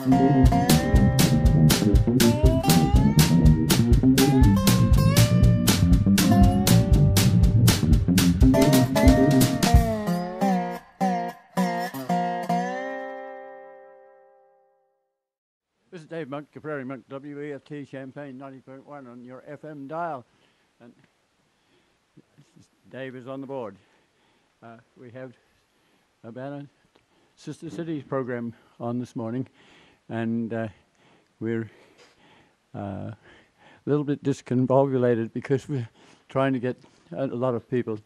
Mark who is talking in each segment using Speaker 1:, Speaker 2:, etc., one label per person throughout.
Speaker 1: This is Dave Monk, Prairie Monk, WEFT Champaign 90.1 on your FM dial. And Dave is on the board. We have Urbana Sister Cities program on this morning, and we're a little bit discombobulated because we're trying to get a lot of people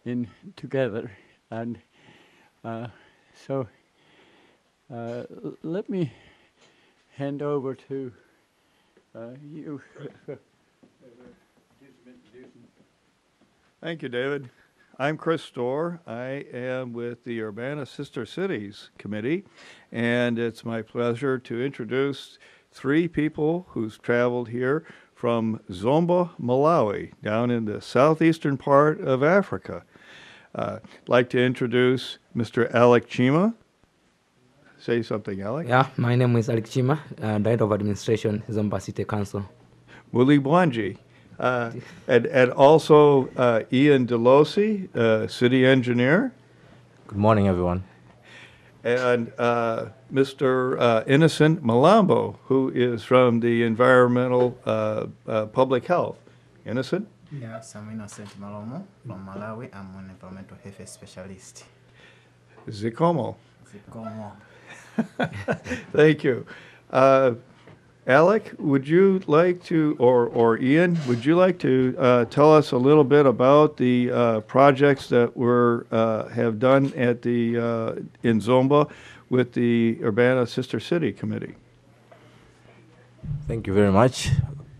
Speaker 1: in together. And so let me hand over to you.
Speaker 2: Thank you, David. I'm Chris Storr. I am with the Urbana Sister Cities Committee, and it's my pleasure to introduce three people who's traveled here from Zomba, Malawi, down in the southeastern part of Africa. I'd like to introduce Mr. Alec Chima. Say something, Alec.
Speaker 3: Yeah, my name is Alec Chima, Director of Administration, Zomba City Council.
Speaker 2: Muli Bwanji. And also Ian Delosi, City Engineer.
Speaker 4: Good morning, everyone.
Speaker 2: And Mr. Innocent Malambo, who is from the Environmental Public Health. Innocent?
Speaker 5: Yes, I'm Innocent Malomo from Malawi. I'm an environmental health specialist.
Speaker 2: Zikomo.
Speaker 5: Zikomo.
Speaker 2: Thank you. Alec, would you like to, or Ian, would you like to tell us a little bit about the projects that have done at the in Zomba with the Urbana Sister City Committee?
Speaker 4: Thank you very much.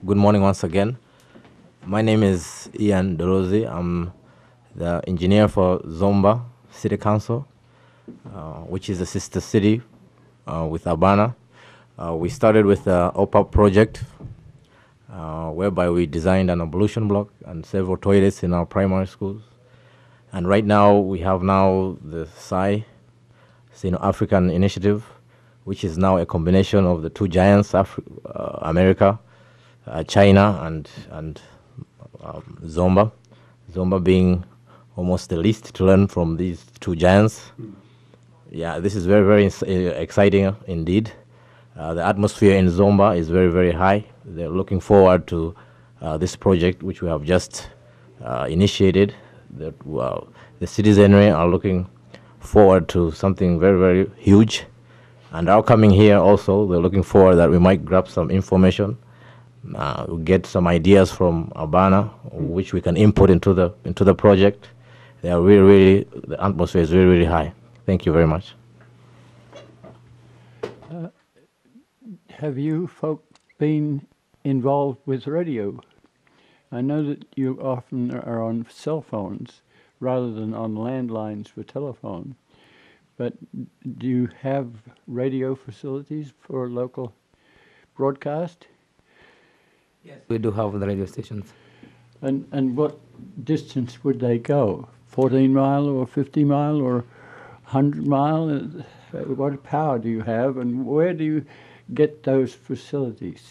Speaker 4: Good morning once again. My name is Ian Delosi. I'm the engineer for Zomba City Council, which is a sister city with Urbana. We started with the OPAP project, whereby we designed an ablution block and several toilets in our primary schools. And right now, we have now the Sino-African Initiative, which is now a combination of the two giants, America, China, and Zomba. Zomba being almost the least to learn from these two giants. Yeah, this is very, very exciting indeed. The atmosphere in Zomba is very, very high. They're looking forward to this project, which we have just initiated. The citizenry are looking forward to something very, very huge. And our coming here also, they're looking forward that we might grab some information, get some ideas from Urbana, which we can input into the project. They are really, the atmosphere is really, really high. Thank you very much.
Speaker 1: Have you folk been involved with radio? I know that you often are on cell phones rather than on landlines for telephone, but do you have radio facilities for local broadcast?
Speaker 3: Yes, we do have the radio stations.
Speaker 1: And what distance would they go? 14 mile or 50 mile or 100 mile? What power do you have, and where do you get those facilities?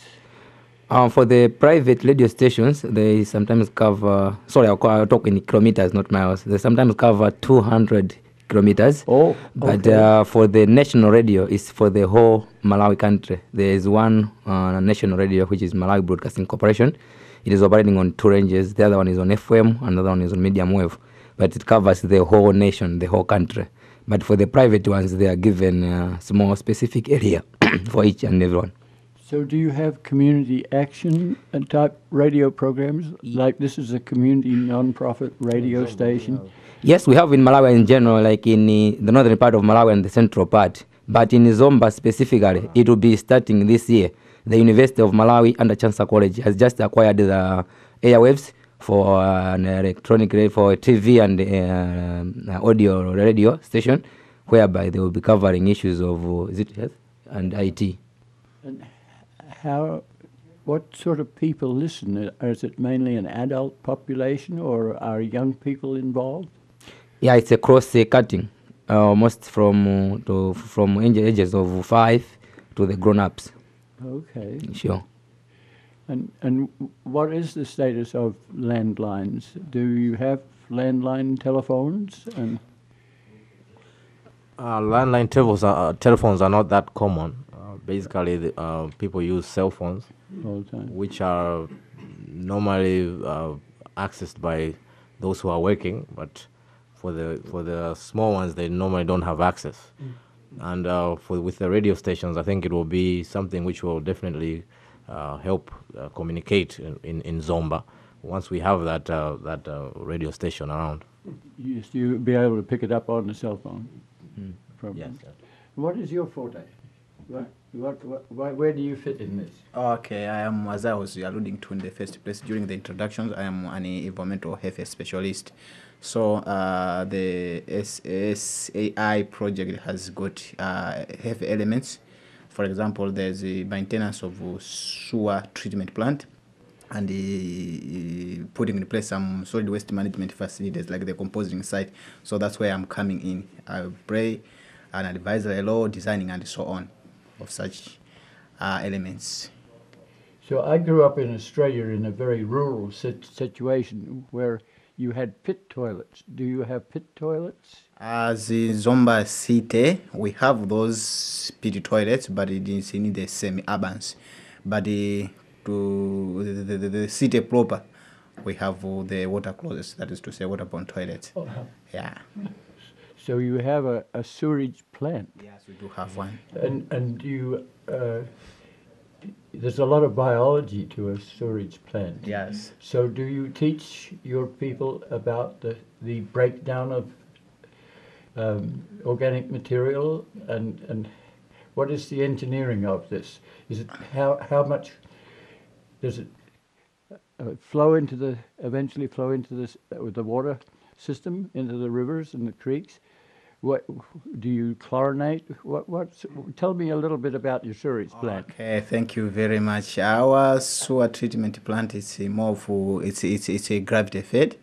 Speaker 3: For the private radio stations, they sometimes cover, sorry, I'll talk in kilometers, not miles. They sometimes cover 200 kilometers.
Speaker 1: Oh, okay.
Speaker 3: But for the national radio, it's for the whole Malawi country. There is one national radio, which is Malawi Broadcasting Corporation. It is operating on two ranges. The other one is on FM, another one is on medium wave. But it covers the whole nation, the whole country. But for the private ones, they are given a small specific area for each and everyone.
Speaker 1: So do you have community action type radio programs? Like this is a community non-profit radio station?
Speaker 3: Yes, we have in Malawi in general, like in the northern part of Malawi and the central part. But in Zomba specifically, it will be starting this year. The University of Malawi under Chancellor College has just acquired the airwaves for an electronic radio, for TV and audio radio station, whereby they will be covering issues of is it health and IT.
Speaker 1: And what sort of people listen? Is it mainly an adult population, or are young people involved?
Speaker 3: Yeah, it's a cross-cutting, almost from ages of 5 to the grown-ups.
Speaker 1: Okay.
Speaker 3: Sure.
Speaker 1: And what is the status of landlines? Do you have landline telephones? And
Speaker 4: Landline telephones are not that common. Basically, people use cell phones,
Speaker 1: all the time.
Speaker 4: which are normally accessed by those who are working, but for the small ones, they normally don't have access. And with the radio stations, I think it will be something which will definitely help communicate in Zomba once we have that radio station around.
Speaker 1: You'll be able to pick it up on the cell phone. From
Speaker 4: Yes.
Speaker 1: What is your forte? Where do you fit in this?
Speaker 5: Okay, I am, as I was alluding to in the first place during the introductions, I am an environmental health specialist. So the SAI project has got health elements. For example, there's the maintenance of a sewer treatment plant and putting in place some solid waste management facilities like the composting site. So that's where I'm coming in. I play an advisory role, designing and so on of such elements.
Speaker 1: So I grew up in Australia in a very rural situation where you had pit toilets. Do you have pit toilets?
Speaker 5: As in Zomba City, we have those pit toilets, but it is in the semi-urbans. But the city proper, we have the water closets, that is to say waterborne toilets.
Speaker 1: Oh.
Speaker 5: Yeah.
Speaker 1: So you have a sewerage plant.
Speaker 5: Yes, we do have one.
Speaker 1: And you, there's a lot of biology to a sewerage plant.
Speaker 5: Yes.
Speaker 1: So do you teach your people about the breakdown of organic material and what is the engineering of this? Is it how much does it eventually flow into this the water system, into the rivers and the creeks? What do you chlorinate? Tell me a little bit about your sewerage plant.
Speaker 5: Okay, thank you very much. Our sewer treatment plant is more of it's a gravity fed.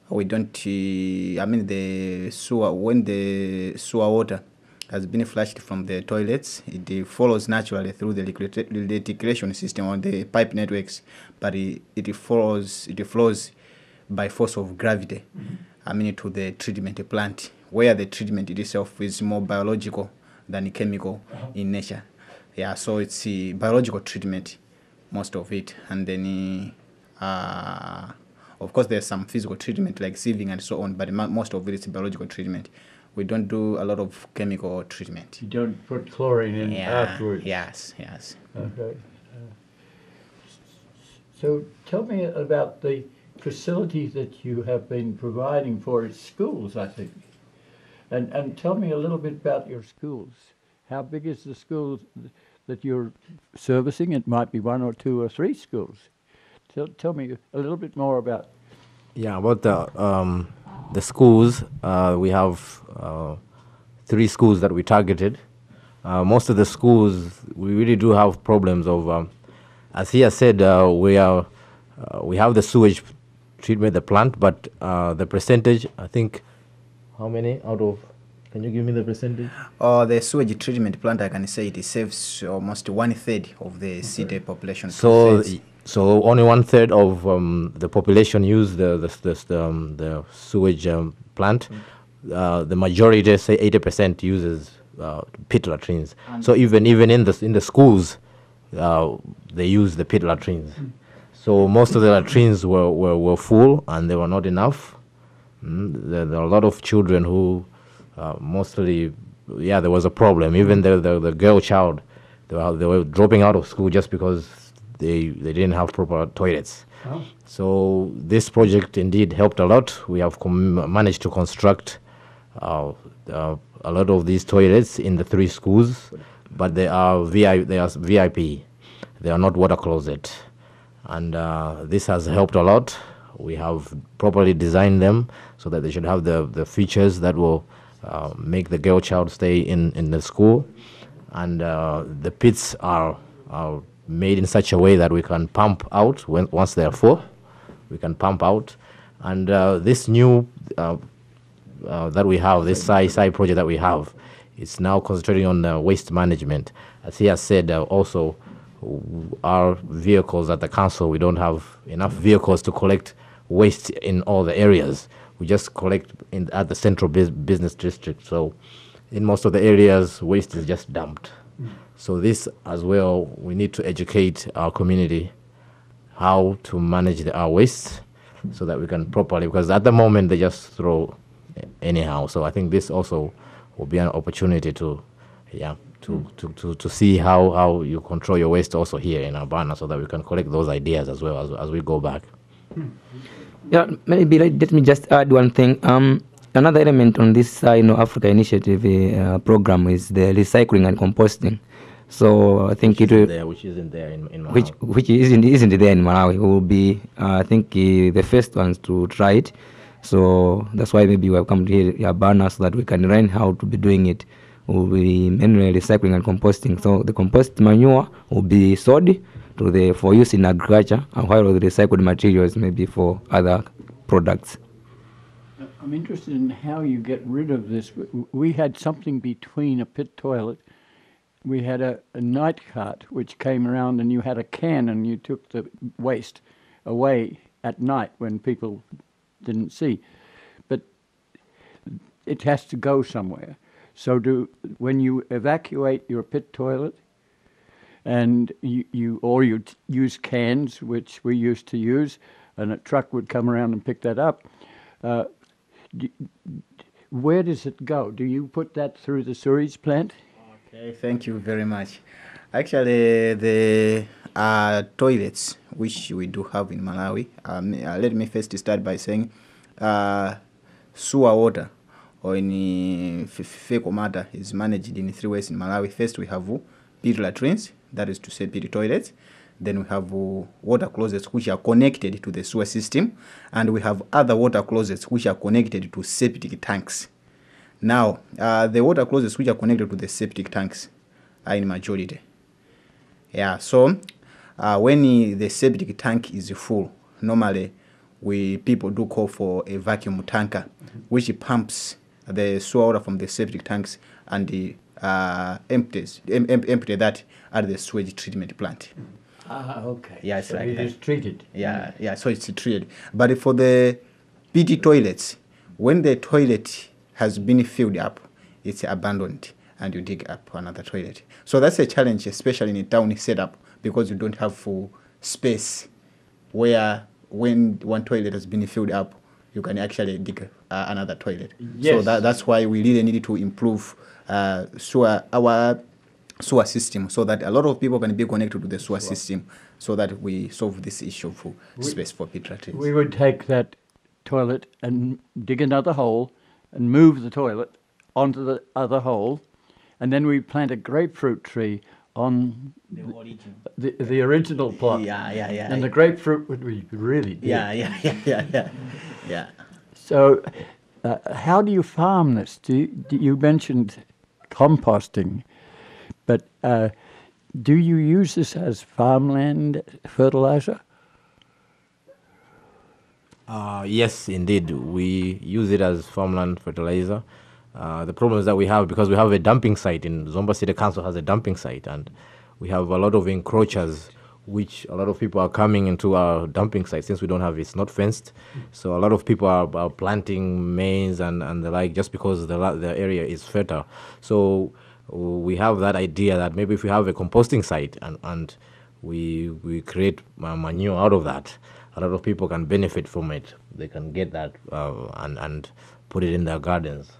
Speaker 5: We don't. I mean the sewer, when the sewer water has been flushed from the toilets, it follows naturally through the reticulation system on the pipe networks, but it flows by force of gravity. I mean to the treatment plant, where the treatment itself is more biological than chemical in nature. Yeah, so it's a biological treatment, most of it. And then, of course, there's some physical treatment like sieving and so on, but most of it is biological treatment. We don't do a lot of chemical treatment.
Speaker 1: You don't put chlorine in afterwards?
Speaker 5: Yes.
Speaker 1: Okay. So tell me about the facilities that you have been providing for schools, I think. And tell me a little bit about your schools. How big is the school that you're servicing? It might be 1 or 2 or 3 schools. Tell me a little bit more about.
Speaker 4: Yeah, about the schools, we have 3 schools that we targeted. Most of the schools, we really do have problems of, as he has said, we have the sewage treatment, the plant, but the percentage, I think, how many out of, can you give me the percentage?
Speaker 5: The sewage treatment plant, I can say it saves almost 1/3 of the city population.
Speaker 4: So only 1/3 of the population use the sewage plant. The majority, say 80%, uses pit latrines. So even in the schools, they use the pit latrines. So most of the latrines were full and they were not enough. There are a lot of children who mostly, there was a problem. Even the girl child, they were dropping out of school just because they didn't have proper toilets.
Speaker 1: Oh.
Speaker 4: So this project indeed helped a lot. We have managed to construct a lot of these toilets in the 3 schools, but they are VIP. They are not water closet. And this has helped a lot. We have properly designed them so that they should have the features that will make the girl child stay in the school. And the pits are made in such a way that we can pump out once they are full. We can pump out. And this new that we have, this SCI project that we have, it's now concentrating on waste management. As he has said, also our vehicles at the council, we don't have enough vehicles to collect waste in all the areas. We just collect at the central business district. So in most of the areas, waste is just dumped. So this as well, we need to educate our community how to manage our waste so that we can properly, because at the moment they just throw anyhow. So I think this also will be an opportunity to see how you control your waste also here in Urbana, so that we can collect those ideas as well as we go back.
Speaker 3: Yeah, maybe let me just add one thing. Another element on this Africa Initiative program is the recycling and composting. So I think
Speaker 4: which isn't there in Malawi.
Speaker 3: Which isn't there in Malawi. We will be, I think, the first ones to try it. So that's why maybe we have come to here Urbana, so that we can learn how to be doing it. We'll be mainly recycling and composting. So the compost manure will be sold for use in agriculture, and while the recycled materials maybe for other products.
Speaker 1: I'm interested in how you get rid of this. We had something between a pit toilet. We had a night cart which came around, and you had a can and you took the waste away at night when people didn't see. But it has to go somewhere. So when you evacuate your pit toilet, and you use cans, which we used to use, and a truck would come around and pick that up, where does it go? Do you put that through the sewage plant?
Speaker 5: Okay, thank you very much. Actually, the toilets which we do have in Malawi, let me first start by saying sewer water, or in fecal matter, is managed in 3 ways in Malawi. First, we have pit latrines, that is to say pit toilets. Then we have water closets which are connected to the sewer system, and we have other water closets which are connected to septic tanks. Now, the water closets which are connected to the septic tanks are in majority. Yeah, so when the septic tank is full, normally people do call for a vacuum tanker, which pumps the sewer water from the septic tanks and empty that at the sewage treatment plant.
Speaker 1: Okay.
Speaker 5: Yeah, it's
Speaker 1: so
Speaker 5: like
Speaker 1: it
Speaker 5: that.
Speaker 1: is treated.
Speaker 5: Yeah, so it's treated. But for the PT toilets, when the toilet has been filled up, it's abandoned and you dig up another toilet. So that's a challenge, especially in a town setup, because you don't have full space where when one toilet has been filled up, you can actually dig another toilet.
Speaker 1: Yes.
Speaker 5: So that's why we really need to improve our sewer system, so that a lot of people can be connected to the sewer system, so that we solve this issue for space for pit latrines.
Speaker 1: We would take that toilet and dig another hole and move the toilet onto the other hole, and then we plant a grapefruit tree on the original plot.
Speaker 5: Yeah.
Speaker 1: And the grapefruit would be really big.
Speaker 5: Yeah.
Speaker 1: So how do you farm this? You mentioned composting, but do you use this as farmland fertilizer?
Speaker 4: Yes, indeed. We use it as farmland fertilizer. The problem is that we have, because we have a dumping site in Zomba City Council has a dumping site, and we have a lot of encroachers, which a lot of people are coming into our dumping site since we don't have, it's not fenced. So a lot of people are planting maize and the like, just because the area is fertile. So we have that idea that maybe if we have a composting site and we create manure out of that, a lot of people can benefit from it. They can get that and put it in their gardens.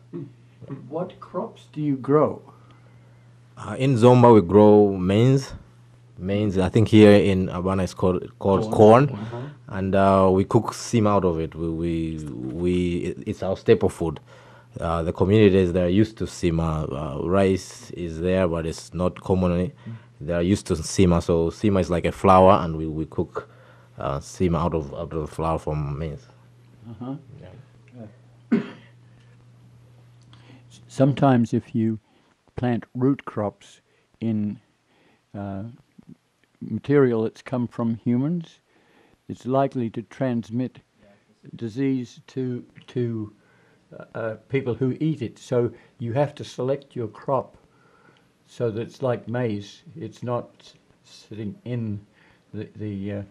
Speaker 1: What crops do you grow?
Speaker 4: In Zomba, we grow maize. Maize, I think here in Urbana it's called corn. And we cook sima out of it. It's our staple food. The communities, they're used to sima. Rice is there, but it's not commonly. They're used to sima. So sima is like a flour, and we cook sima out of the flour from maize.
Speaker 1: Sometimes if you plant root crops in material that's come from humans, it's likely to transmit disease to people who eat it. So you have to select your crop so that it's like maize. It's not sitting in the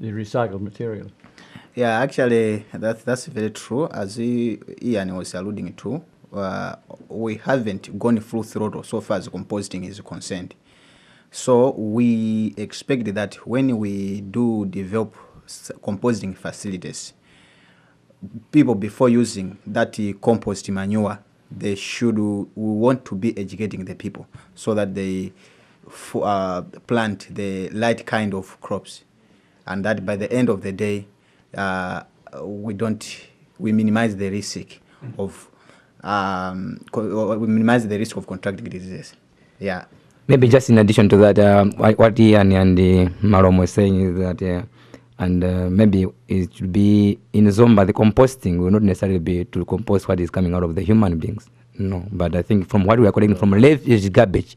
Speaker 1: recycled material.
Speaker 5: Yeah, actually, that's very true. As Ian was alluding to, we haven't gone full throttle so far as composting is concerned. So we expect that when we do develop composting facilities, people before using that compost manure, we want to be educating the people so that they plant the right kind of crops, and that by the end of the day, we minimize the risk of contracting diseases. Yeah.
Speaker 3: Maybe just in addition to that, what Ian and Malom was saying is that, maybe it should be in Zomba, the composting will not necessarily be to compost what is coming out of the human beings. No, but I think from what we are collecting from refuse garbage,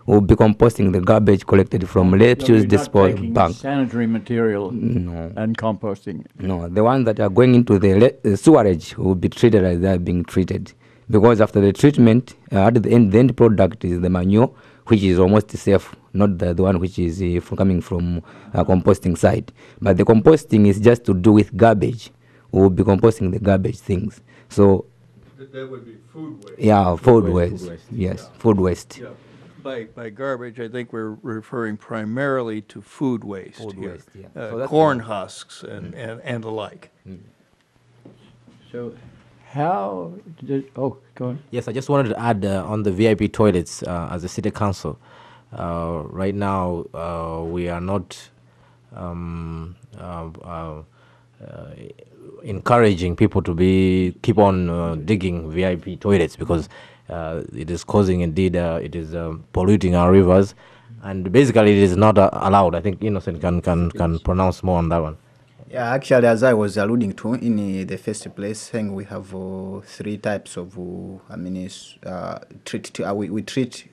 Speaker 3: we'll be composting the garbage collected from refuse disposal bank.
Speaker 1: Sanitary material
Speaker 3: No.
Speaker 1: and composting.
Speaker 3: No, the ones that are going into the sewerage will be treated as they are being treated. Because after the treatment, at the end product is the manure, which is almost safe, not the one which is coming from a composting site. But the composting is just to do with garbage. We will be composting the garbage things. So
Speaker 2: That would be food waste.
Speaker 3: yeah, food waste. Yes,
Speaker 2: Yeah.
Speaker 3: food waste.
Speaker 2: Yeah. By garbage, I think we're referring primarily to food waste
Speaker 3: Food
Speaker 2: here.
Speaker 3: waste, yeah. So that's
Speaker 2: Corn
Speaker 3: the-
Speaker 2: husks and the like.
Speaker 1: So how did, oh, go on.
Speaker 4: Yes, I just wanted to add on the VIP toilets as a city council. Right now, we are not encouraging people to keep on digging VIP toilets because it is causing, indeed, it is polluting our rivers, and basically it is not allowed. I think Innocent can pronounce more on that one.
Speaker 5: Yeah, actually, as I was alluding to in the first place, saying we have 3 types of, we treat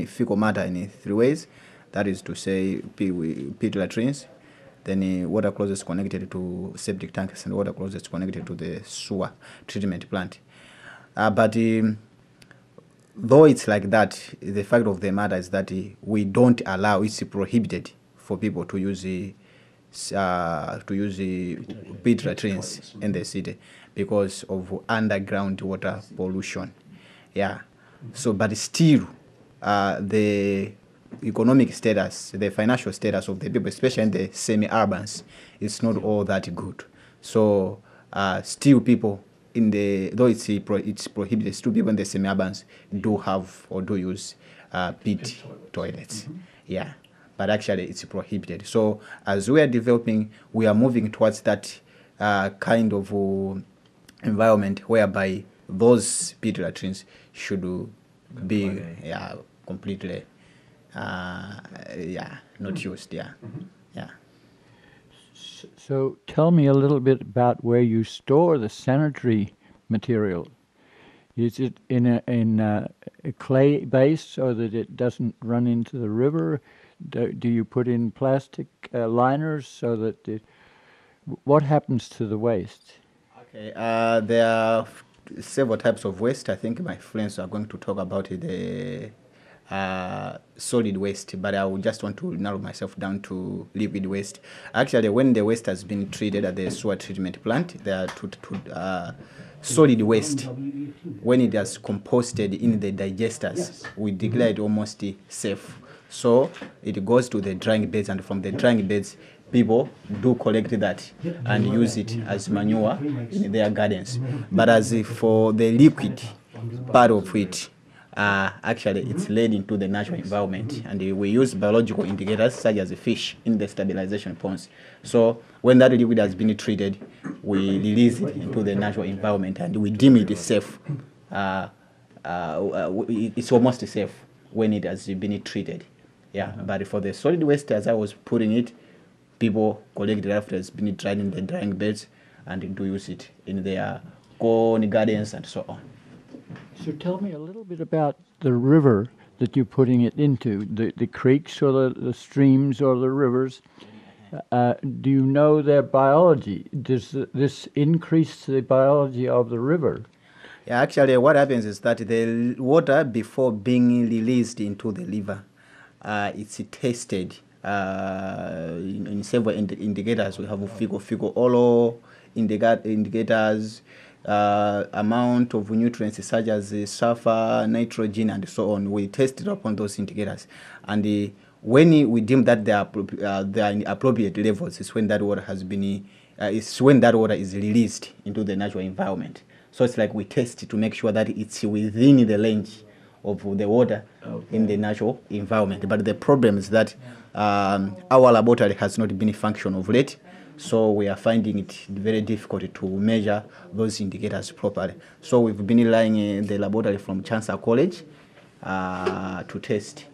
Speaker 5: fecal matter in 3 ways. That is to say, pit latrines, then water closets connected to septic tanks, and water closets connected to the sewer treatment plant. But though it's like that, the fact of the matter is that we don't allow, it's prohibited for people to use pit latrines in the city because of underground water pollution. Yeah. So, but still, the economic status, the financial status of the people, especially in the semi-urbans, is not all that good. So, still people though it's prohibited, still people in the semi-urbans do have or do use pit toilets. Yeah. But actually it's prohibited. So as we are developing, we are moving towards that kind of environment whereby those pit latrines should be completely not used. Yeah. Yeah.
Speaker 1: So tell me a little bit about where you store the sanitary material. Is it in a clay base so that it doesn't run into the river? Do you put in plastic liners so that what happens to the waste?
Speaker 5: Okay, there are several types of waste. I think my friends are going to talk about the solid waste, but I would just want to narrow myself down to liquid waste. Actually, when the waste has been treated at the sewer treatment plant, there are solid waste. When it has composted in the digesters, we declare it almost safe. So it goes to the drying beds, and from the drying beds, people do collect that and use it as manure in their gardens. But as for the liquid part of it, actually it's laid into the natural environment, and we use biological indicators such as fish in the stabilization ponds. So when that liquid has been treated, we release it into the natural environment, and we deem it safe. It's almost safe when it has been treated. Yeah, but for the solid waste, as I was putting it, people collect it after it's been dried in the drying beds and do use it in their corn gardens and so on.
Speaker 1: So tell me a little bit about the river that you're putting it into, the creeks or the streams or the rivers. Do you know their biology? Does this increase the biology of the river?
Speaker 5: Yeah, actually, what happens is that the water, before being released into the river, it's tested in several indicators. We have FICO, all indicators, amount of nutrients such as sulfur, nitrogen, and so on. We test it upon those indicators, and when we deem that they are in appropriate levels, is when that water has been, when that water is released into the natural environment. So it's like we test to make sure that it's within the range of the water in the natural environment. But the problem is that our laboratory has not been functional of late, so we are finding it very difficult to measure those indicators properly. So we've been relying on the laboratory from Chancellor College to test,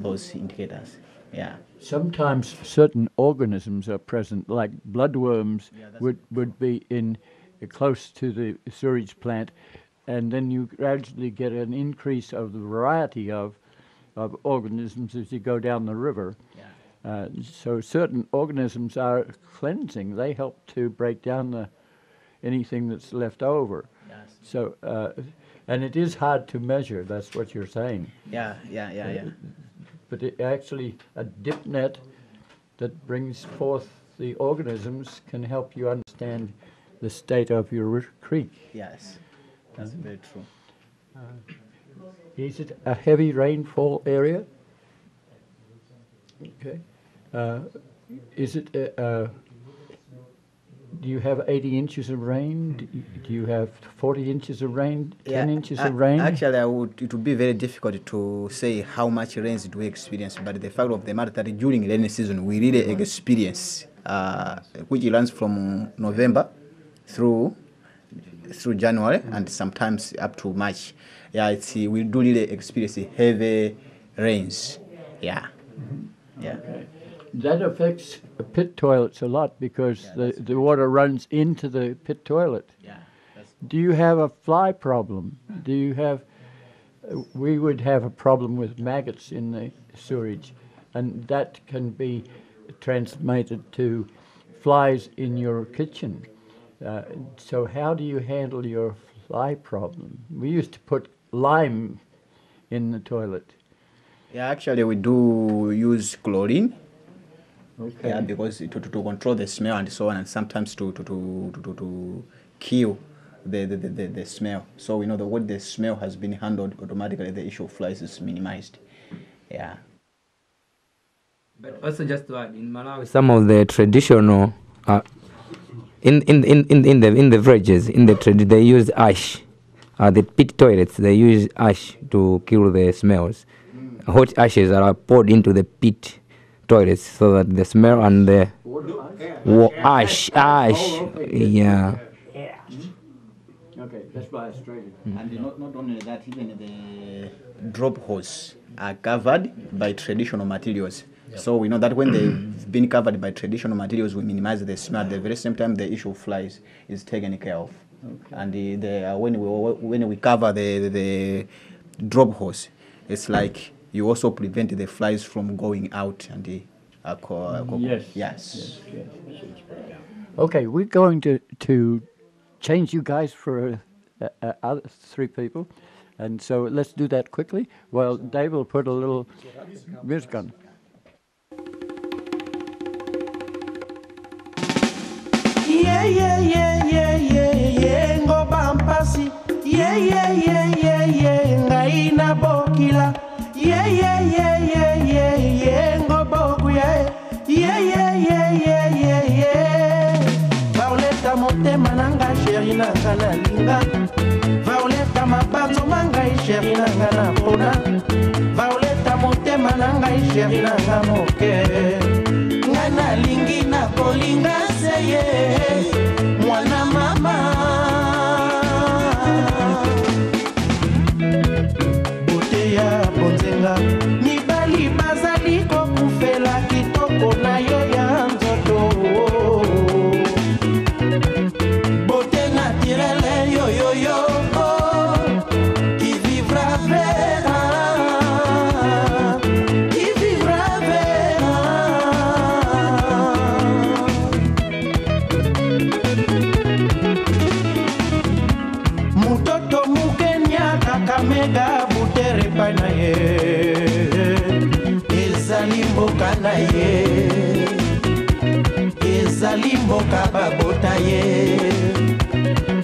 Speaker 5: those indicators. Yeah.
Speaker 1: Sometimes certain organisms are present, like bloodworms would be in close to the sewage plant, and then you gradually get an increase of the variety of organisms as you go down the river.
Speaker 5: Yeah.
Speaker 1: So certain organisms are cleansing. They help to break down anything that's left over.
Speaker 5: Yes.
Speaker 1: So, and it is hard to measure. That's what you're saying.
Speaker 5: Yeah.
Speaker 1: But actually, a dip net that brings forth the organisms can help you understand the state of your creek.
Speaker 5: Yes, that's very true.
Speaker 1: Is it a heavy rainfall area? Okay. Is it, do you have 80 inches of rain? Do you have 40 inches of rain, 10 inches of rain?
Speaker 5: Actually, it would be very difficult to say how much rains do we experience, but the fact of the matter that during rainy season, we really experience, which runs from November through January and sometimes up to March. Yeah, we do really experience heavy rains. Yeah. Mm-hmm. Yeah.
Speaker 1: Okay. That affects pit toilets a lot because the water runs into the pit toilet.
Speaker 5: Yeah.
Speaker 1: Do you have a fly problem? Do you have? We would have a problem with maggots in the sewage, and that can be transmitted to flies in your kitchen. So how do you handle your fly problem? We used to put lime in the toilet.
Speaker 5: Yeah, actually we do use chlorine.
Speaker 1: Okay.
Speaker 5: Yeah, because to control the smell and so on, and sometimes to kill the smell. So we know that when the smell has been handled, automatically the issue of flies is minimized. Yeah.
Speaker 3: But also just to add, in Malawi, some of the traditional in the villages, they use ash. The pit toilets, they use ash to kill the smells. Hot ashes are poured into the pit toilets so that the smell and the ash.
Speaker 1: Oh, okay.
Speaker 3: Yeah.
Speaker 1: Okay, that's why I straightened.
Speaker 5: And not only that, even the drop hose are covered by traditional materials. So we know that when they've been covered by traditional materials, we minimize the smell. At the very same time, the issue of flies is taken care of. Okay. And when we cover the drop hose, it's like you also prevent the flies from going out and yes.
Speaker 1: Okay, we're going to change you guys for other three people, and so let's do that quickly. Well, Dave will put a little music on.
Speaker 6: Ngo bampasi ngaina bokila ngo boku vauleta motema nanga sheri nanga na linga vauleta mabanzo manga sheri nanga na pona vauleta motema nanga sheri nanga moke ngana lingi na kolinga seye mwana mama bote ya bonzenga mibali bazali kokufela kitoko na yo ya nzoto bote naturele yo qui vivra verra ezali mboka na ye, ezali mboka babota ye,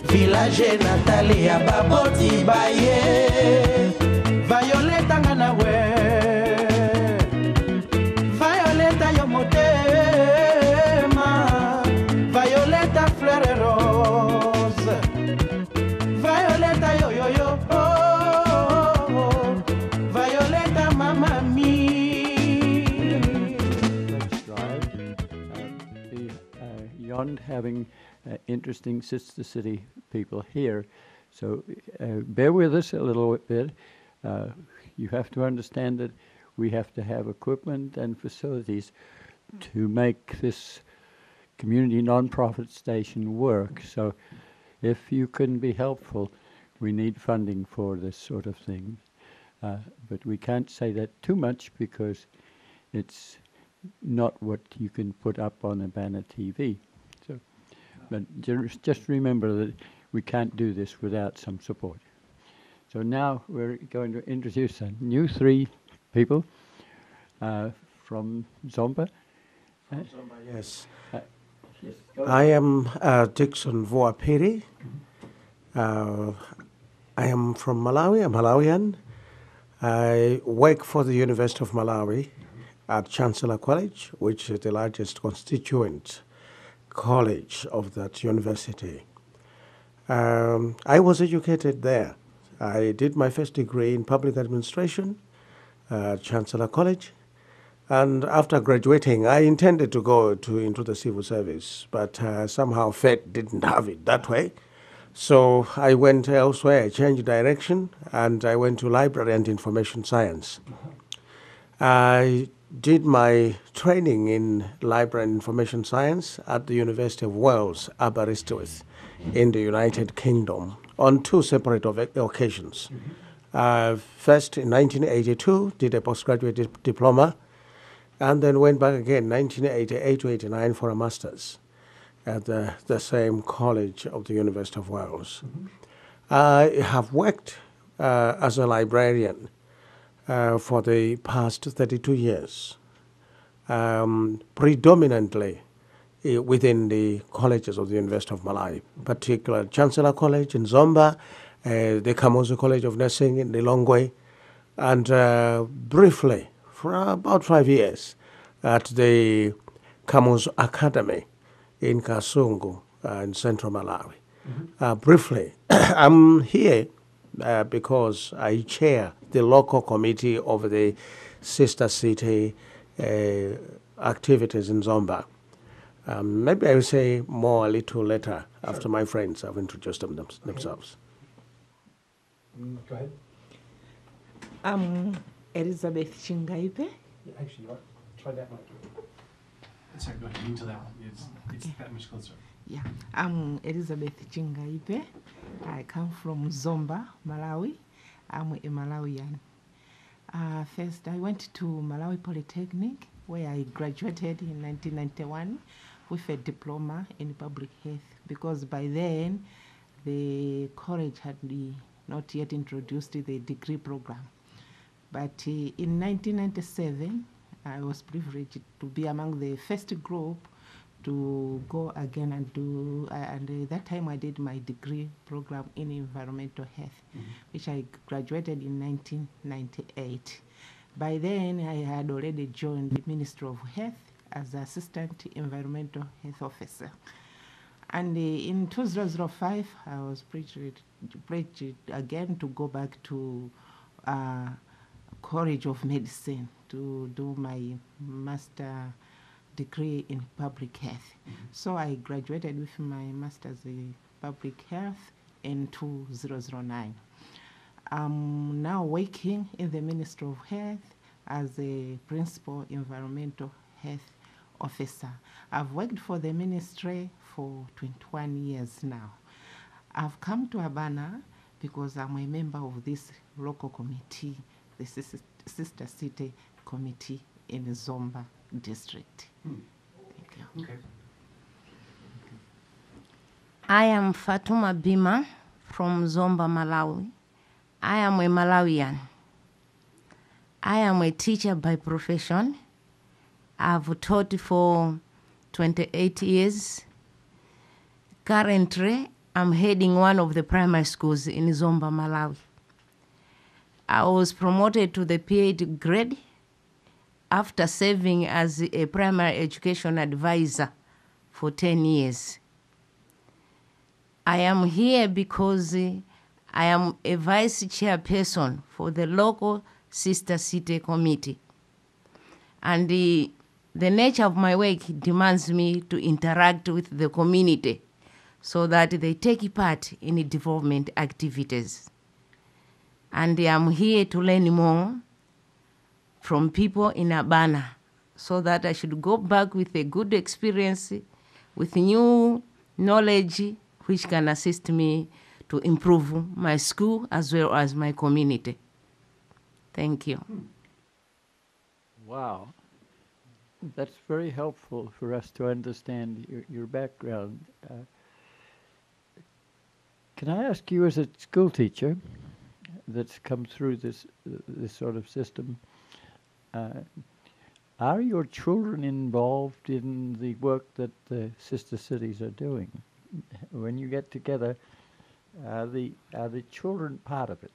Speaker 6: village natale ya baboti baye, Violeta nga na we, Violeta yo motema, Violeta fleur rose, Violeta yo yo yo, oh, Violeta mama mi.
Speaker 1: Let's strive beyond having interesting Sister City people here. So bear with us a little bit. You have to understand that we have to have equipment and facilities to make this community non-profit station work. So if you can be helpful, we need funding for this sort of thing. But we can't say that too much because it's not what you can put up on Urbana TV. So, but just remember that we can't do this without some support. So now we're going to introduce a new 3 people from Zomba.
Speaker 7: Yes.
Speaker 1: Yes,
Speaker 7: I am Dixon Voapiri. I am from Malawi, a Malawian. I work for the University of Malawi at Chancellor College, which is the largest constituent college of that university. I was educated there. I did my first degree in public administration at Chancellor College. And after graduating, I intended to go into the civil service, but somehow fate didn't have it that way. So I went elsewhere, I changed direction, and I went to library and information science. I did my training in library and information science at the University of Wales, Aberystwyth, in the United Kingdom, on 2 separate occasions. First, in 1982, did a postgraduate diploma, and then went back again, 1988 to 89, for a master's at the same college of the University of Wales. I have worked as a librarian for the past 32 years, predominantly within the colleges of the University of Malawi, particularly Chancellor College in Zomba, the Kamuzu College of Nursing in Lilongwe, and briefly, for about 5 years, at the Kamuzu Academy in Kasungu in central Malawi. Briefly, I'm here because I chair the local committee of the Sister City activities in Zomba. Maybe I will say more a little later after my friends have introduced themselves.
Speaker 8: Go ahead.
Speaker 9: I'm Elizabeth Chingaipe.
Speaker 8: Actually, you want try that mic. Sorry, go ahead. Into that one. It's that much closer.
Speaker 9: Yeah, I'm Elizabeth Chingaipe. I come from Zomba, Malawi. I'm a Malawian. First, I went to Malawi Polytechnic, where I graduated in 1991 with a diploma in public health, because by then the college had not yet introduced the degree program. But in 1997, I was privileged to be among the first group to go again and do, and at that time I did my degree program in environmental health, which I graduated in 1998. By then, I had already joined the Ministry of Health as Assistant Environmental Health Officer. And in 2005, I was privileged again to go back to College of Medicine to do my master degree in public health. So I graduated with my master's in public health in 2009. I'm now working in the Ministry of Health as a principal environmental health officer. I've worked for the ministry for 21 years now. I've come to Urbana because I'm a member of this local committee, the Sister City Committee in the Zomba district. Thank you.
Speaker 8: Okay.
Speaker 10: I am Fatuma Bima from Zomba, Malawi. I am a Malawian. I am a teacher by profession. I've taught for 28 years. Currently, I'm heading one of the primary schools in Zomba, Malawi. I was promoted to the P8 grade after serving as a primary education advisor for 10 years. I am here because I am a vice chairperson for the local Sister City committee. And the nature of my work demands me to interact with the community so that they take part in the development activities. And I'm here to learn more from people in Urbana so that I should go back with a good experience, with new knowledge, which can assist me to improve my school as well as my community. Thank you.
Speaker 1: Wow. That's very helpful for us to understand your background. Can I ask you, as a school teacher that's come through this sort of system, are your children involved in the work that the sister cities are doing? When you get together, are the children part of it?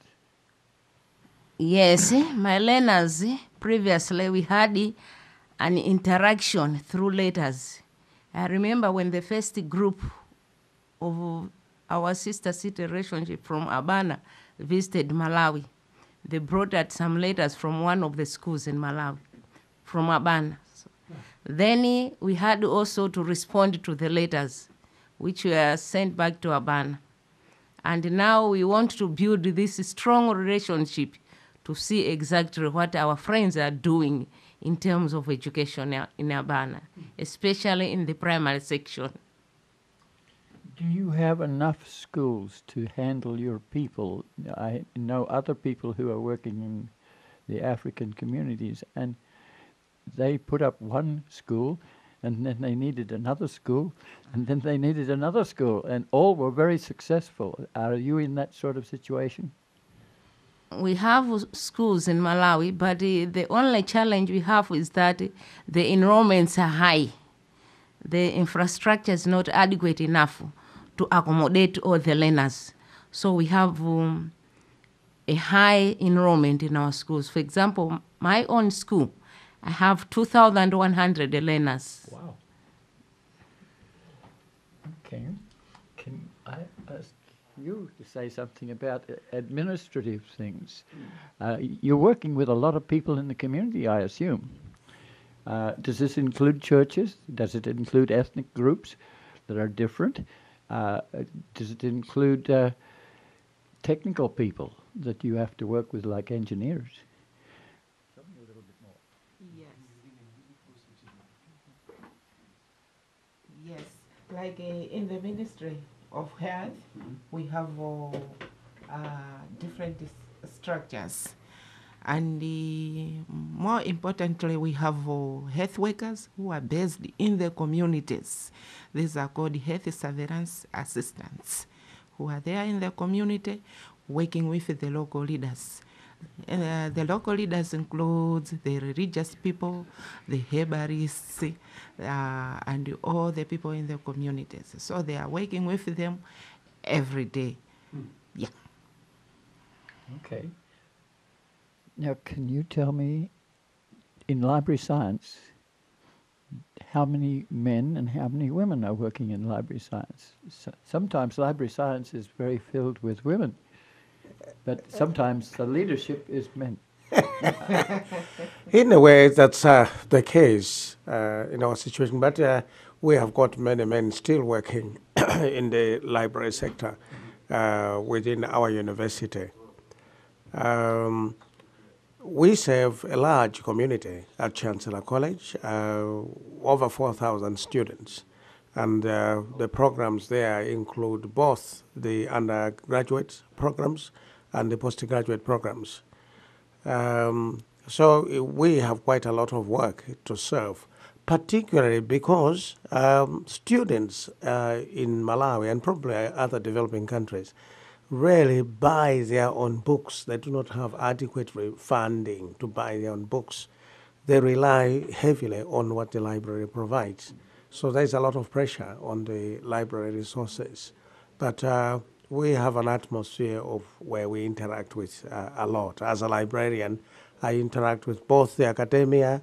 Speaker 10: Yes, my learners, previously we had an interaction through letters. I remember when the first group of our sister city relationship from Urbana visited Malawi, they brought out some letters from one of the schools in Malawi, from Urbana. Then we had also to respond to the letters, which were sent back to Urbana. And now we want to build this strong relationship to see exactly what our friends are doing in terms of education in Urbana, especially in the primary section.
Speaker 1: Do you have enough schools to handle your people? I know other people who are working in the African communities, and they put up one school, and then they needed another school, and then they needed another school, and all were very successful. Are you in that sort of situation?
Speaker 10: We have schools in Malawi, but the only challenge we have is that the enrollments are high. The infrastructure is not adequate enough to accommodate all the learners. So we have a high enrollment in our schools. For example, my own school, I have 2,100 learners.
Speaker 1: Wow. Okay. Can I ask you to say something about administrative things? You're working with a lot of people in the community, I assume. Does this include churches? Does it include ethnic groups that are different? Does it include technical people that you have to work with, like engineers? Tell me a little bit more.
Speaker 9: Yes. Yes, like in the Ministry of Health, we have different structures. And more importantly, we have health workers who are based in the communities. These are called health surveillance assistants, who are there in the community working with the local leaders. The local leaders include the religious people, the herbalists, and all the people in the communities. So they are working with them every day. Yeah.
Speaker 1: Okay. Now, can you tell me, in library science, how many men and how many women are working in library science? Sometimes library science is very filled with women, but sometimes the leadership is men.
Speaker 7: In a way, that's the case in our situation, but we have got many men still working in the library sector within our university. We serve a large community at Chancellor College, over 4,000 students. And the programs there include both the undergraduate programs and the postgraduate programs. So we have quite a lot of work to serve, particularly because students in Malawi and probably other developing countries rarely buy their own books. They do not have adequate funding to buy their own books. They rely heavily on what the library provides. So there's a lot of pressure on the library resources. But we have an atmosphere of where we interact with a lot. As a librarian, I interact with both the academia,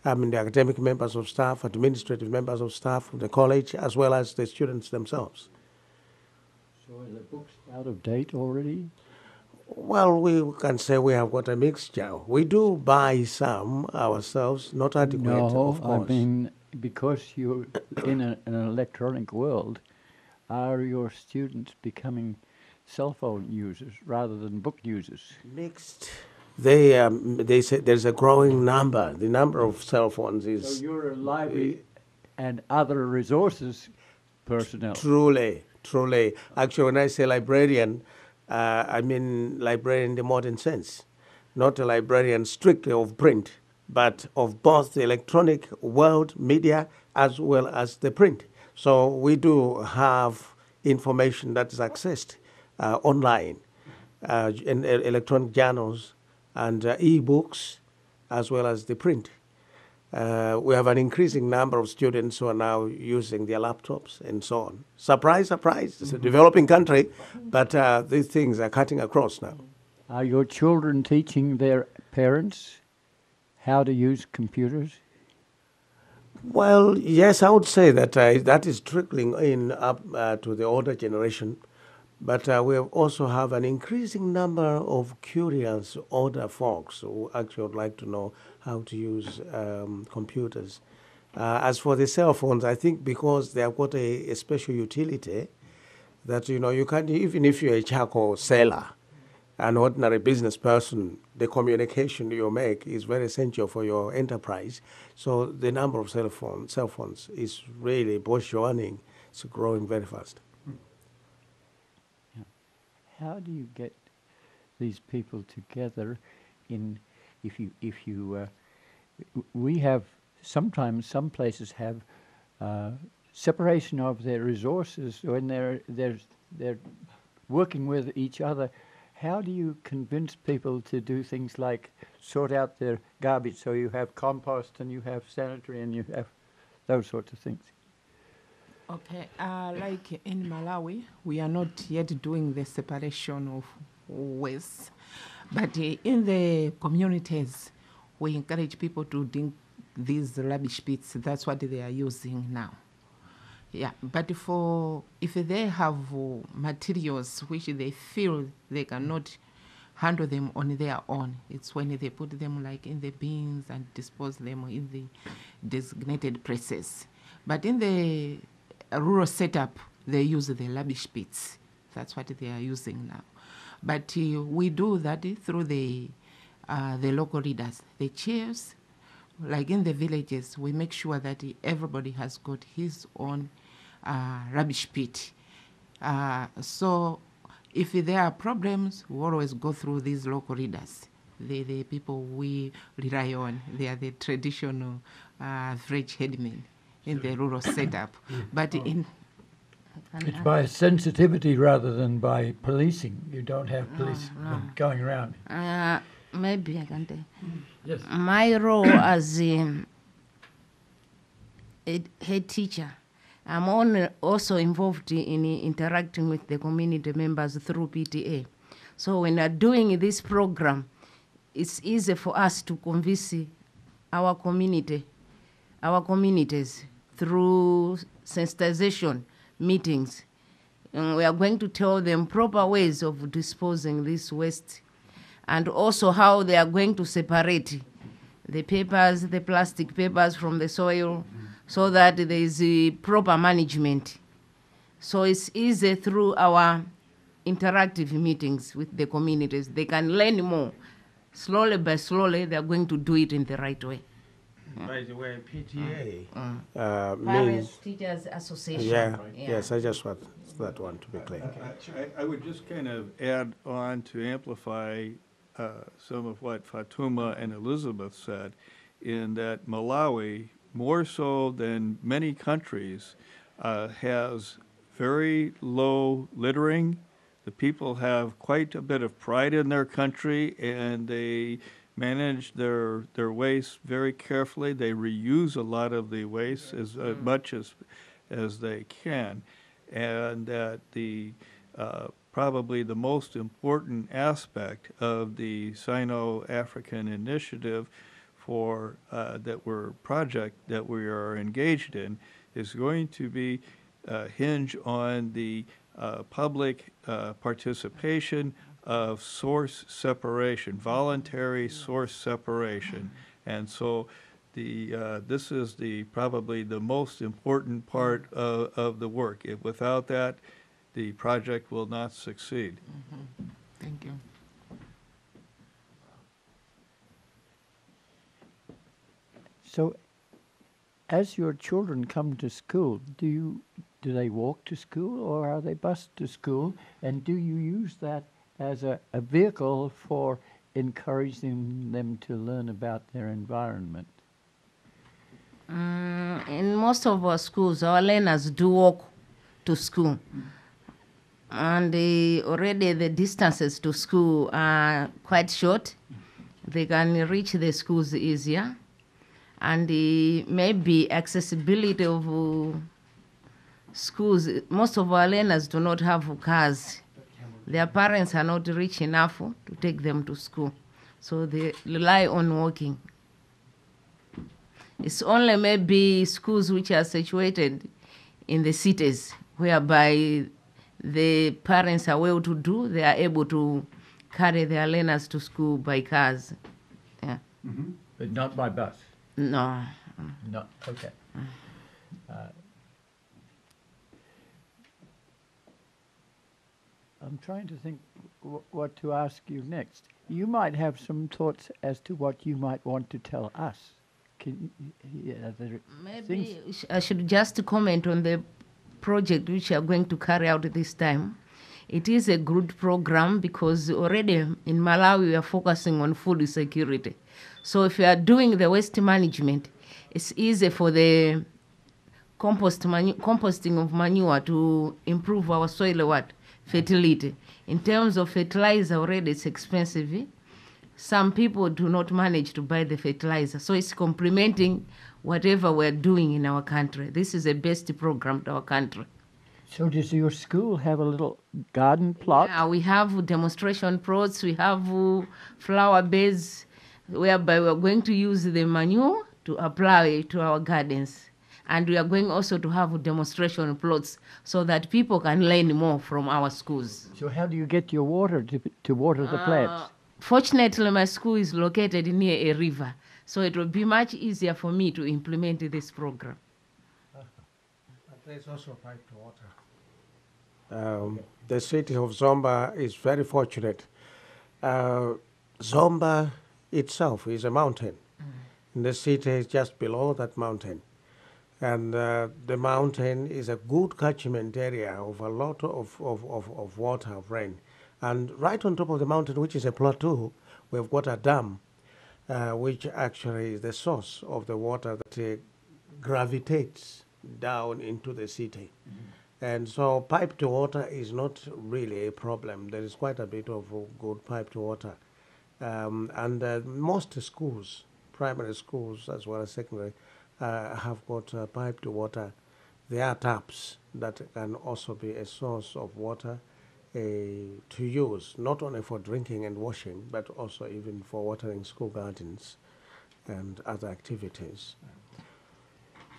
Speaker 7: the academic members of staff, administrative members of staff of the college, as well as the students themselves.
Speaker 1: So are the books out of date already?
Speaker 7: Well, we can say we have got a mixture. We do buy some ourselves, not adequate, of course.
Speaker 1: I mean, because you're in an electronic world, are your students becoming cell phone users rather than book users?
Speaker 7: Mixed. They say there's a growing number. The number of cell phones is...
Speaker 1: So you're a library and other resources personnel.
Speaker 7: Truly. Actually, when I say librarian, I mean librarian in the modern sense. Not a librarian strictly of print, but of both the electronic world, media, as well as the print. So we do have information that is accessed online, in electronic journals and e-books, as well as the print. We have an increasing number of students who are now using their laptops and so on. Surprise, surprise, it's a developing country, but these things are cutting across now.
Speaker 1: Are your children teaching their parents how to use computers?
Speaker 7: Well, yes, I would say that that is trickling in up to the older generation. But we also have an increasing number of curious older folks who actually would like to know how to use computers. As for the cell phones, I think because they have got a special utility that, you can, even if you're a charcoal seller, an ordinary business person, the communication you make is very essential for your enterprise. So the number of cell phones is really burgeoning. It's growing very fast.
Speaker 1: How do you get these people together we have, sometimes some places have separation of their resources when they're working with each other. How do you convince people to do things like sort out their garbage so you have compost and you have sanitary and you have those sorts of things?
Speaker 9: Okay, like in Malawi, we are not yet doing the separation of waste, but in the communities, we encourage people to dig these rubbish pits. That's what they are using now. Yeah, but if they have materials which they feel they cannot handle them on their own, it's when they put them like in the bins and dispose them in the designated places. But in the rural setup, they use the rubbish pits. That's what they are using now. But we do that through the local leaders, the chairs. Like in the villages, we make sure that everybody has got his own rubbish pit. So if there are problems, we always go through these local leaders. The people we rely on, they are the traditional village headmen in the rural setup. But
Speaker 1: it's by sensitivity rather than by policing. You don't have police going around.
Speaker 10: Maybe I can tell.
Speaker 1: Yes.
Speaker 10: My role as a head teacher, I'm also involved in interacting with the community members through PTA. So when we're doing this program, it's easy for us to convince our communities through sensitization meetings. And we are going to tell them proper ways of disposing this waste and also how they are going to separate the papers, the plastic papers from the soil, so that there is a proper management. So it's easy through our interactive meetings with the communities. They can learn more. Slowly by slowly, they are going to do it in the right way.
Speaker 7: By the way, PTA
Speaker 10: Parents
Speaker 7: means...
Speaker 10: Teachers Association.
Speaker 7: Yeah, yes, I just want that one to be clear.
Speaker 2: I would just kind of add on to amplify some of what Fatuma and Elizabeth said, in that Malawi, more so than many countries, has very low littering, The people have quite a bit of pride in their country, and they manage their waste very carefully. They reuse a lot of the waste as much as they can, and that the probably the most important aspect of the Sino-African initiative for project that we are engaged in is going to be hinge on the public participation of source separation, voluntary source separation. And so this is probably the most important part of the work. Without that, the project will not succeed.
Speaker 9: Mm-hmm. Thank you.
Speaker 1: So, as your children come to school, do they walk to school or are they bused to school? And do you use that as a vehicle for encouraging them to learn about their environment?
Speaker 10: In most of our schools, our learners do walk to school. And already the distances to school are quite short. They can reach the schools easier. And maybe accessibility of schools, most of our learners do not have cars. Their parents are not rich enough to take them to school. So they rely on walking. It's only maybe schools which are situated in the cities, whereby the parents are well-to-do, they are able to carry their learners to school by cars. Yeah.
Speaker 1: Mm-hmm. But not by bus?
Speaker 10: No.
Speaker 1: No, okay. I'm trying to think what to ask you next. You might have some thoughts as to what you might want to tell us.
Speaker 10: Maybe I should just comment on the project which we are going to carry out this time. It is a good program because already in Malawi we are focusing on food security. So if you are doing the waste management, it's easy for the composting of manure to improve our soil fertility. In terms of fertilizer, already it's expensive. Some people do not manage to buy the fertilizer. So it's complementing whatever we're doing in our country. This is the best program to our country.
Speaker 1: So does your school have a little garden plot?
Speaker 10: Yeah, we have demonstration plots, we have flower beds, whereby we're going to use the manure to apply to our gardens. And we are going also to have demonstration plots so that people can learn more from our schools.
Speaker 1: So how do you get your water to water the plants?
Speaker 10: Fortunately, my school is located near a river, so it will be much easier for me to implement this program.
Speaker 7: But there's also piped water. The city of Zomba is very fortunate. Zomba itself is a mountain. And the city is just below that mountain. And the mountain is a good catchment area of a lot of water, of rain. And right on top of the mountain, which is a plateau, we've got a dam, which actually is the source of the water that gravitates down into the city. Mm-hmm. And so piped water is not really a problem. There is quite a bit of good piped water. And most schools, primary schools as well as secondary, have got piped water. There are taps that can also be a source of water to use, not only for drinking and washing, but also even for watering school gardens and other activities.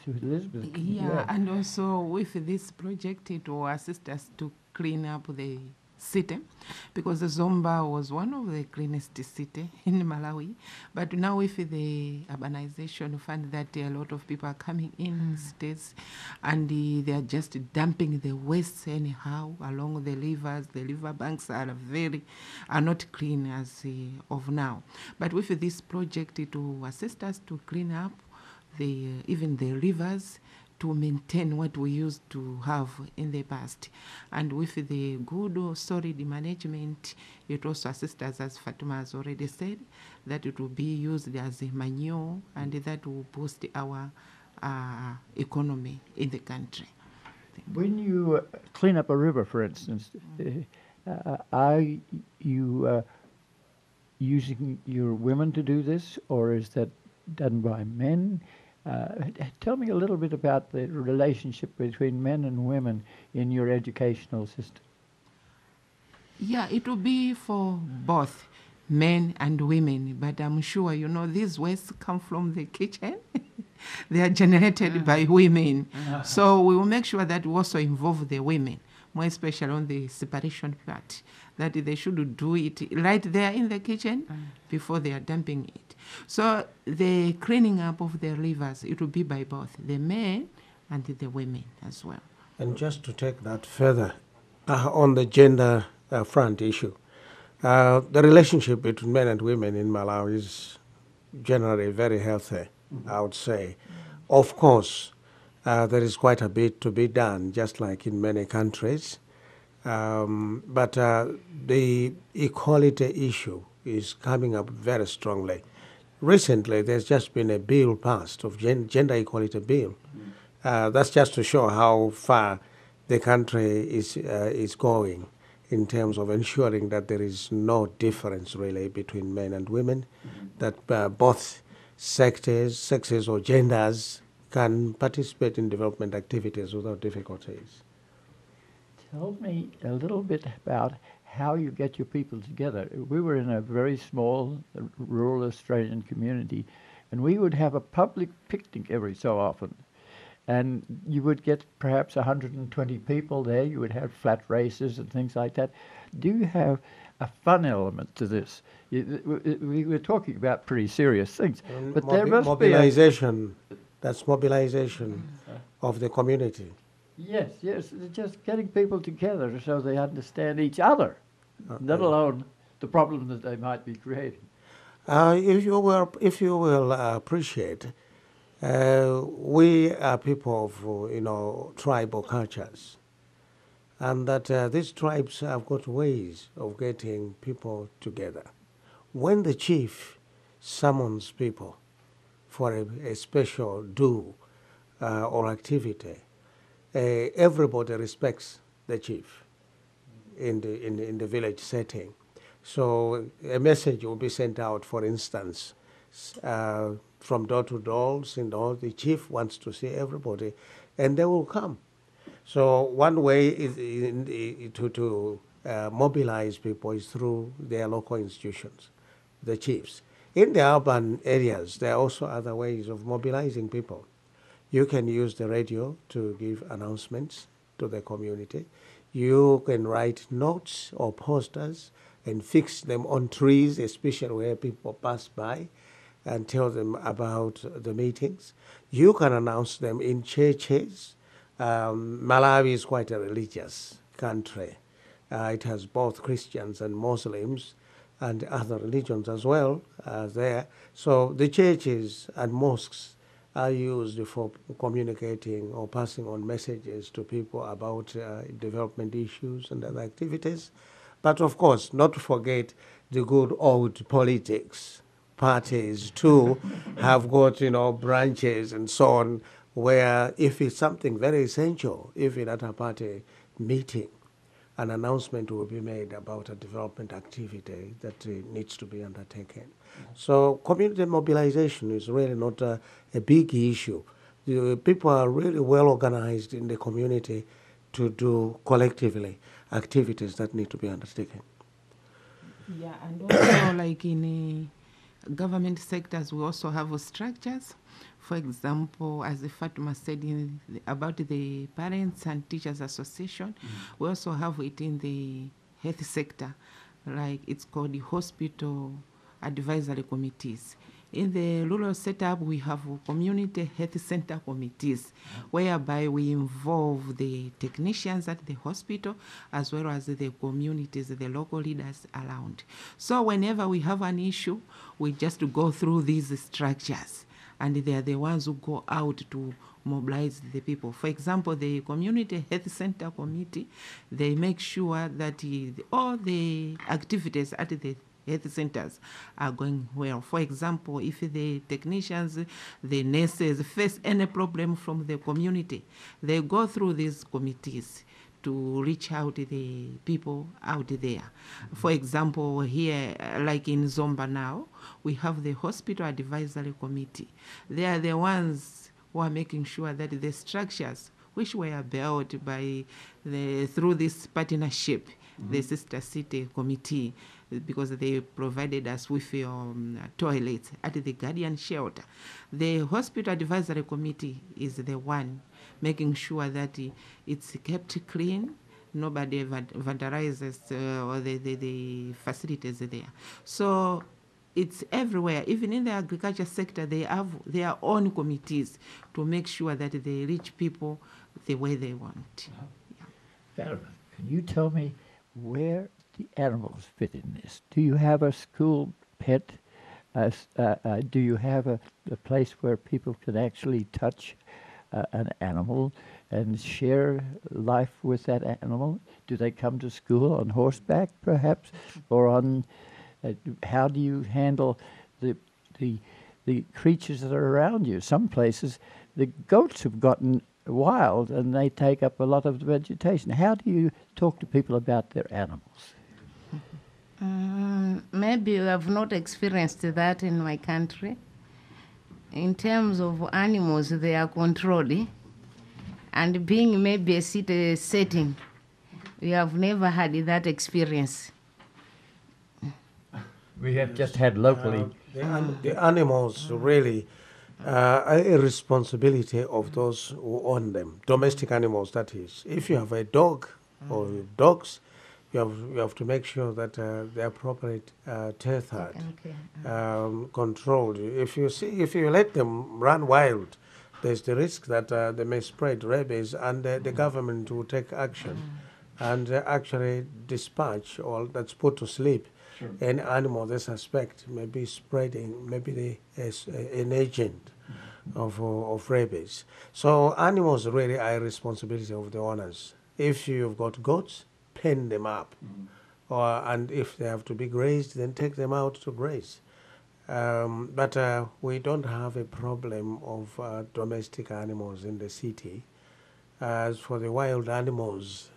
Speaker 1: So Elizabeth,
Speaker 9: yeah, and also with this project, it will assist us to clean up the city, because the Zomba was one of the cleanest city in Malawi. But now with the urbanization, we find that a lot of people are coming in states and they are just dumping the waste anyhow along the rivers. The river banks are not clean as of now. But with this project, it will assist us to clean up even the rivers, to maintain what we used to have in the past. And with the good solid management, it also assists us, as Fatima has already said, that it will be used as a manure, and that will boost our economy in the country.
Speaker 1: When you clean up a river, for instance, Are you using your women to do this, or is that done by men? Tell me a little bit about the relationship between men and women in your educational system.
Speaker 9: Yeah, it will be for both men and women, but I'm sure, you know, these wastes come from the kitchen. They are generated by women. So we will make sure that we also involve the women, more especially on the separation part, that they should do it right there in the kitchen before they are dumping it. So the cleaning up of the rivers, it will be by both the men and the women as well.
Speaker 7: And just to take that further, on the gender front issue, the relationship between men and women in Malawi is generally very healthy, I would say. Of course, there is quite a bit to be done, just like in many countries. But the equality issue is coming up very strongly. Recently, there's just been a bill passed of gender equality bill. That's just to show how far the country is going in terms of ensuring that there is no difference really between men and women, that both sexes or genders can participate in development activities without difficulties.
Speaker 1: Tell me a little bit about how you get your people together. We were in a very small rural Australian community, and we would have a public picnic every so often. And you would get perhaps 120 people there. You would have flat races and things like that. Do you have a fun element to this? We were talking about pretty serious things, but there must
Speaker 7: mobilization. That's mobilization of the community.
Speaker 1: Yes, just getting people together so they understand each other, let alone the problem that they might be creating.
Speaker 7: If you will appreciate, we are people of tribal cultures, and that these tribes have got ways of getting people together. When the chief summons people for a special do or activity, everybody respects the chief in the village setting. So a message will be sent out, for instance, from door to door, the chief wants to see everybody, and they will come. So one way is to mobilize people is through their local institutions, the chiefs. In the urban areas, there are also other ways of mobilizing people. You can use the radio to give announcements to the community. You can write notes or posters and fix them on trees, especially where people pass by, and tell them about the meetings. You can announce them in churches. Malawi is quite a religious country. It has both Christians and Muslims and other religions as well there. So the churches and mosques are used for communicating or passing on messages to people about development issues and other activities. But of course, not to forget the good old politics. Parties too have got, branches and so on, where if it's something very essential, even at a party meeting, an announcement will be made about a development activity that needs to be undertaken. So community mobilization is really not a big issue. The people are really well organized in the community to do collectively activities that need to be undertaken.
Speaker 9: Yeah, and also like in government sectors, we also have structures. For example, as Fatuma said about the Parents and Teachers Association, we also have it in the health sector, like it's called the Hospital Advisory Committees. In the rural setup, we have community health center committees, whereby we involve the technicians at the hospital as well as the communities, the local leaders around. So whenever we have an issue, we just go through these structures, and they are the ones who go out to mobilize the people. For example, the Community Health Center Committee, they make sure that all the activities at the health centers are going well. For example, if the technicians, the nurses face any problem from the community, they go through these committees to reach out to the people out there. For example, here, like in Zomba now, we have the Hospital Advisory Committee. They are the ones who are making sure that the structures which were built by through this partnership, the Sister City Committee, because they provided us with toilets at the Guardian Shelter. The Hospital Advisory Committee is the one making sure that it's kept clean, nobody vandalizes the facilities there. So it's everywhere. Even in the agriculture sector, they have their own committees to make sure that they reach people the way they want.
Speaker 11: Can you tell me where the animals fit in this? Do you have a school pet? Do you have a place where people can actually touch an animal and share life with that animal? Do they come to school on horseback, perhaps, or on? How do you handle the creatures that are around you? Some places, the goats have gotten wild and they take up a lot of the vegetation. How do you talk to people about their animals?
Speaker 10: Maybe you have not experienced that in my country. In terms of animals, they are controlled. And being maybe a city setting, we have never had that experience.
Speaker 11: We have just had locally.
Speaker 7: The animals really are a responsibility of those who own them, domestic animals, that is. If you have a dog or dogs, you have to make sure that they are properly tethered, controlled. If you let them run wild, there's the risk that they may spread rabies, and the government will take action and actually dispatch or that's put to sleep any animal they suspect may be spreading, maybe an agent of rabies. So animals really are a responsibility of the owners. If you've got goats, pen them up. And if they have to be grazed, then take them out to graze. But we don't have a problem of domestic animals in the city. As for the wild animals,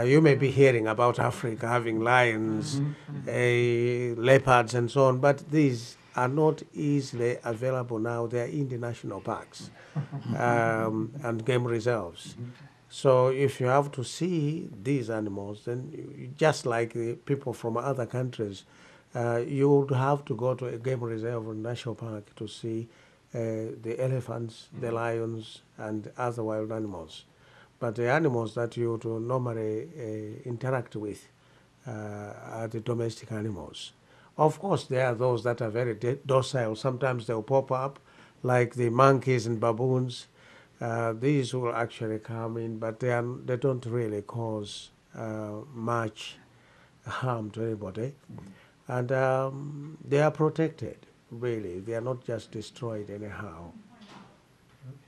Speaker 7: you may be hearing about Africa having lions, leopards and so on, but these are not easily available now. They are in the national parks and game reserves. So if you have to see these animals, then just like the people from other countries, you would have to go to a game reserve or national park to see the elephants, the lions, and other wild animals. But the animals that you would normally interact with are the domestic animals. Of course, there are those that are very docile. Sometimes they'll pop up, like the monkeys and baboons. These will actually come in, but they don't really cause much harm to anybody. And they are protected, really. They are not just destroyed anyhow.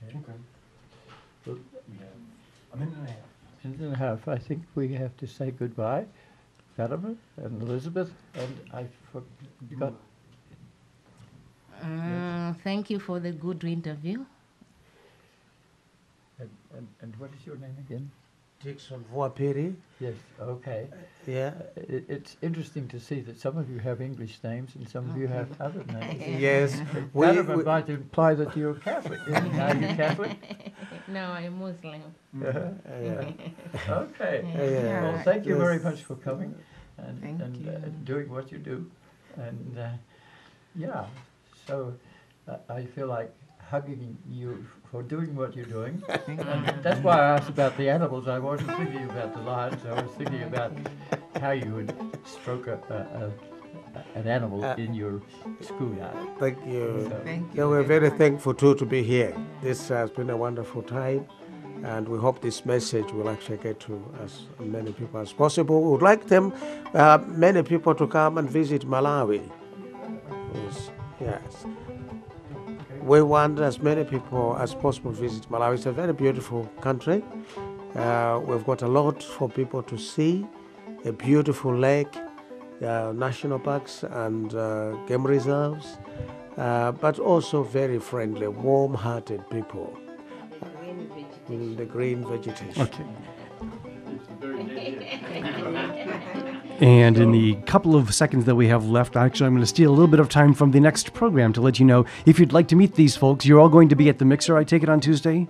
Speaker 11: Okay. Well, a minute and a half. I think we have to say goodbye. Fatima and Elizabeth, and I forgot.
Speaker 10: Thank you for the good interview.
Speaker 11: And what is your name again?
Speaker 7: Dixon Vuapiri.
Speaker 11: Yes, okay.
Speaker 7: Yeah.
Speaker 11: It's interesting to see that some of you have English names and some of you have other names.
Speaker 7: Yes.
Speaker 11: Fatima might imply that you're Catholic. Are you Catholic?
Speaker 10: No, I'm Muslim.
Speaker 11: Okay. Well, thank you very much for coming and doing what you do. And yeah, so I feel like hugging you for doing what you're doing. And that's why I asked about the animals. I wasn't thinking about the lions. I was thinking about how you would stroke an animal in your schoolyard.
Speaker 7: Thank you.
Speaker 11: So,
Speaker 9: Thank
Speaker 7: Yeah,
Speaker 9: you.
Speaker 7: we're very thankful too to be here. This has been a wonderful time, and we hope this message will actually get to as many people as possible. We would like many people to come and visit Malawi. Yes. We want as many people as possible to visit Malawi. It's a very beautiful country. We've got a lot for people to see, a beautiful lake, national parks and game reserves, but also very friendly, warm-hearted people. The green vegetation.
Speaker 11: okay.
Speaker 8: And in the couple of seconds that we have left, actually, I'm going to steal a little bit of time from the next program to let you know, if you'd like to meet these folks, you're all going to be at the Mixer, I take it, on Tuesday?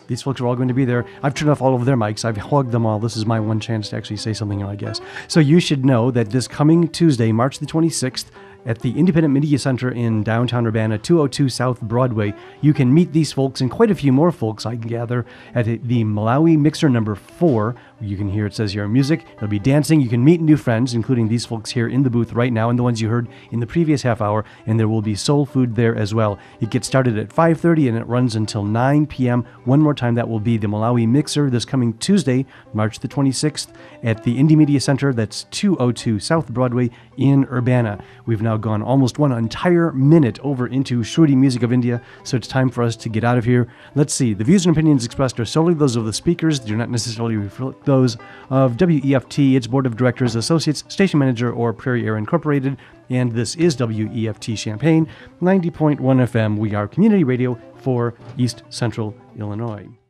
Speaker 8: These folks are all going to be there. I've turned off all of their mics. I've hogged them all. This is my one chance to actually say something, I guess. So you should know that this coming Tuesday, March the 26th, at the Independent Media Center in downtown Urbana, 202 South Broadway, you can meet these folks and quite a few more folks, I gather, at the Malawi Mixer number 4. You can hear, it says here, music. There'll be dancing. You can meet new friends, including these folks here in the booth right now and the ones you heard in the previous half hour, and there will be soul food there as well. It gets started at 5:30 and it runs until 9 p.m. One more time, that will be the Malawi Mixer this coming Tuesday, March the 26th, at the Indie Media Center. That's 202 South Broadway in Urbana. We've now gone almost one entire minute over into Shruti Music of India, so it's time for us to get out of here. Let's see. The views and opinions expressed are solely those of the speakers, do not necessarily reflect those of WEFT, its Board of Directors, Associates, Station Manager, or Prairie Air Incorporated. And this is WEFT Champaign, 90.1 FM. We are community radio for East Central Illinois.